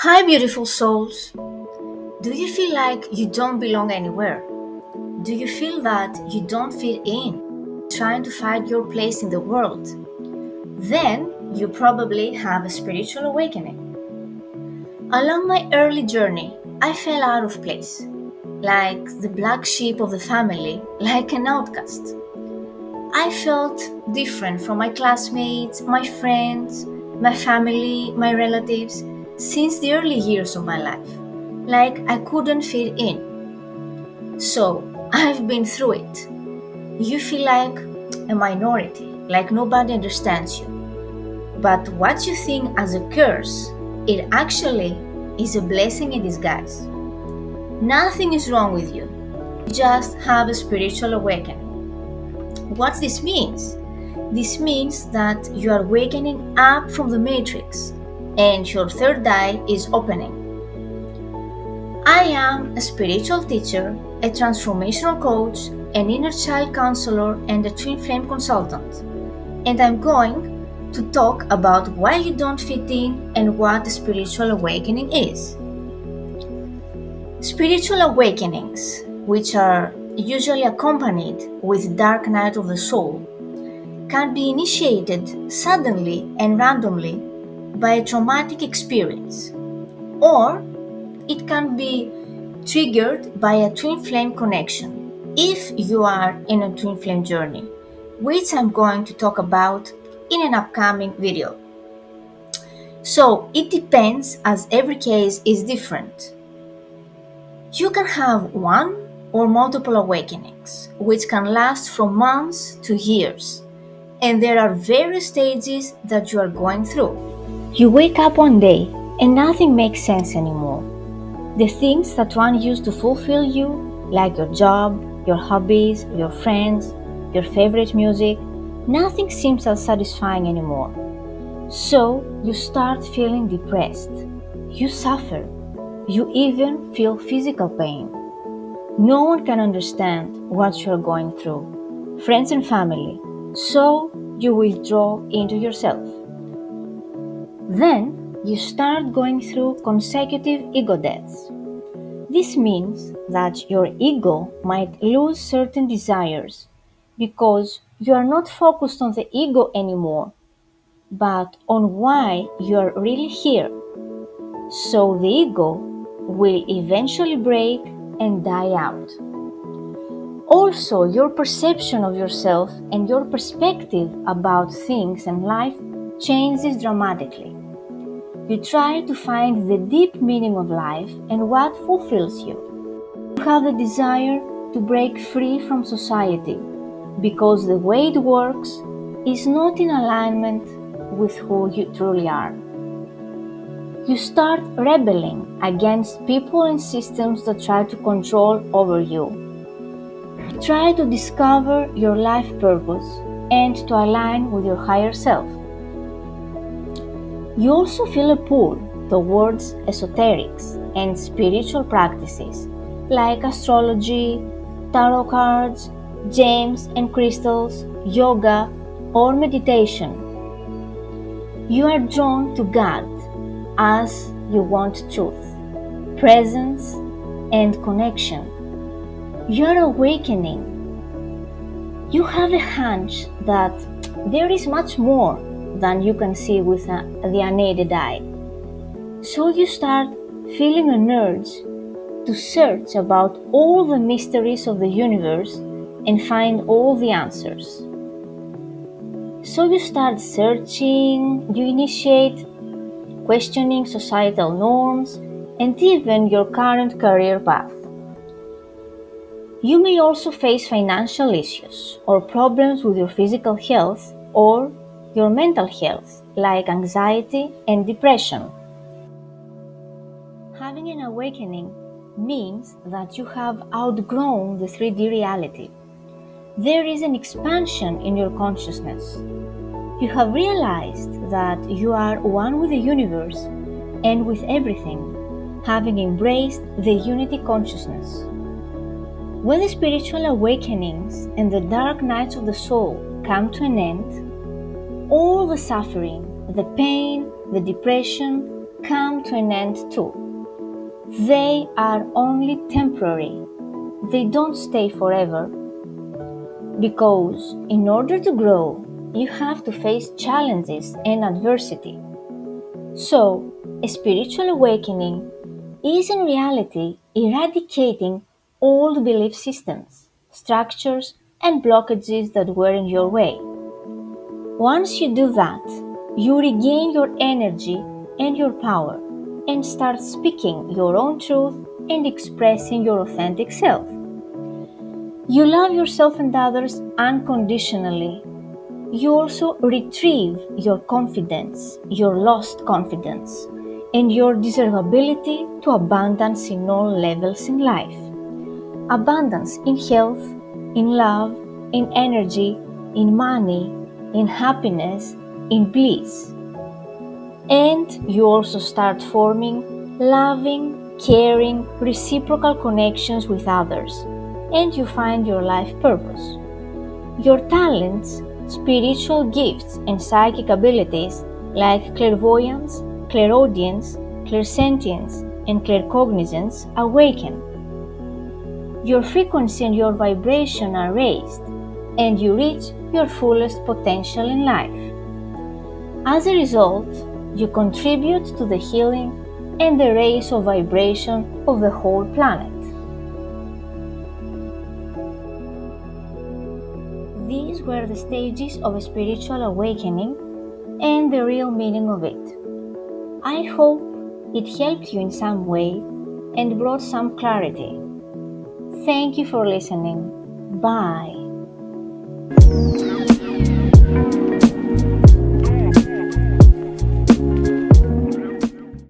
Hi, beautiful souls. Do you feel like you don't belong anywhere? Do you feel that you don't fit in, trying to find your place in the world? Then you probably have a spiritual awakening. Along my early journey, I felt out of place, like the black sheep of the family, like an outcast. I felt different from my classmates, my friends, my family, my relatives, since the early years of my life. Like I couldn't fit in. So I've been through it. You feel like a minority, like nobody understands you. But what you think as a curse, it actually is a blessing in disguise. Nothing is wrong with you. You just have a spiritual awakening. What this means? This means that you are wakening up from the matrix and your third eye is opening. I am a spiritual teacher, a transformational coach, an inner child counselor, and a twin flame consultant. And I'm going to talk about why you don't fit in and what the spiritual awakening is. Spiritual awakenings, which are usually accompanied with dark night of the soul, can be initiated suddenly and randomly by a traumatic experience, or it can be triggered by a twin flame connection if you are in a twin flame journey, which I'm going to talk about in an upcoming video. So it depends, as every case is different. You can have one or multiple awakenings, which can last from months to years, and there are various stages that you are going through. You wake up one day and nothing makes sense anymore. The things that one used to fulfill you, like your job, your hobbies, your friends, your favorite music, nothing seems as satisfying anymore. So you start feeling depressed. You suffer. You even feel physical pain. No one can understand what you're going through, friends and family, so you withdraw into yourself. Then you start going through consecutive ego deaths. This means that your ego might lose certain desires because you are not focused on the ego anymore, but on why you are really here. So the ego will eventually break and die out. Also, your perception of yourself and your perspective about things and life changes dramatically. You try to find the deep meaning of life and what fulfills you. You have the desire to break free from society because the way it works is not in alignment with who you truly are. You start rebelling against people and systems that try to control over you. You try to discover your life purpose and to align with your higher self. You also feel a pull towards esoterics and spiritual practices like astrology, tarot cards, gems and crystals, yoga, or meditation. You are drawn to God as you want truth, presence, and connection. You are awakening. You have a hunch that there is much more than you can see with the unaided eye. So you start feeling an urge to search about all the mysteries of the universe and find all the answers. So you start searching, you initiate questioning societal norms and even your current career path. You may also face financial issues or problems with your physical health or your mental health, like anxiety and depression. Having an awakening means that you have outgrown the 3D reality. There is an expansion in your consciousness. You have realized that you are one with the universe and with everything, having embraced the unity consciousness. When the spiritual awakenings and the dark nights of the soul come to an end, all the suffering, the pain, the depression come to an end too. They are only temporary. They don't stay forever. Because in order to grow, you have to face challenges and adversity. So, a spiritual awakening is in reality eradicating old belief systems, structures, and blockages that were in your way. Once you do that, you regain your energy and your power and start speaking your own truth and expressing your authentic self. You love yourself and others unconditionally. You also retrieve your confidence, your lost confidence, and your deservability to abundance in all levels in life. Abundance in health, in love, in energy, in money, in happiness, in bliss. And you also start forming loving, caring, reciprocal connections with others, and you find your life purpose. Your talents, spiritual gifts, and psychic abilities like clairvoyance, clairaudience, clairsentience, and claircognizance awaken. Your frequency and your vibration are raised, and you reach your fullest potential in life. As a result, you contribute to the healing and the raise of vibration of the whole planet. These were the stages of a spiritual awakening and the real meaning of it. I hope it helped you in some way and brought some clarity. Thank you for listening. Bye.